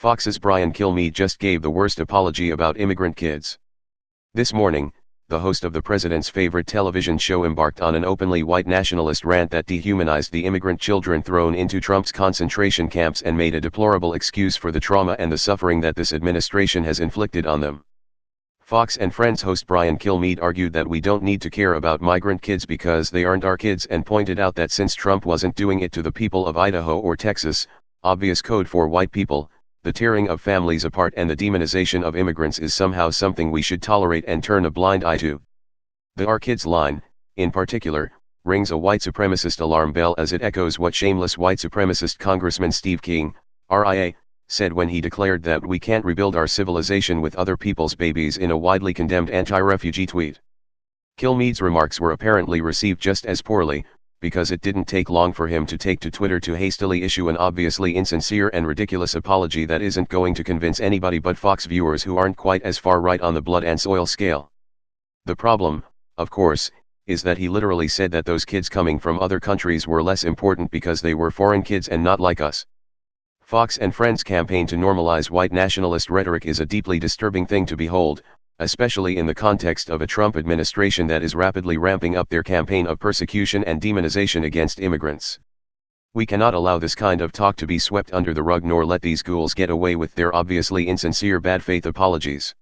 Fox's Brian Kilmeade just gave the worst apology about immigrant kids. This morning, the host of the president's favorite television show embarked on an openly white nationalist rant that dehumanized the immigrant children thrown into Trump's concentration camps and made a deplorable excuse for the trauma and the suffering that this administration has inflicted on them. Fox and Friends host Brian Kilmeade argued that we don't need to care about migrant kids because they aren't our kids, and pointed out that since Trump wasn't doing it to the people of Idaho or Texas, obvious code for white people, the tearing of families apart and the demonization of immigrants is somehow something we should tolerate and turn a blind eye to. The "our kids" line, in particular, rings a white supremacist alarm bell as it echoes what shameless white supremacist Congressman Steve King, RIA, said when he declared that we can't rebuild our civilization with other people's babies in a widely condemned anti-refugee tweet. Kilmeade's remarks were apparently received just as poorly, because it didn't take long for him to take to Twitter to hastily issue an obviously insincere and ridiculous apology that isn't going to convince anybody but Fox viewers who aren't quite as far right on the blood and soil scale. The problem, of course, is that he literally said that those kids coming from other countries were less important because they were foreign kids and not like us. Fox and Friends' campaign to normalize white nationalist rhetoric is a deeply disturbing thing to behold, especially in the context of a Trump administration that is rapidly ramping up their campaign of persecution and demonization against immigrants. We cannot allow this kind of talk to be swept under the rug, nor let these ghouls get away with their obviously insincere bad faith apologies.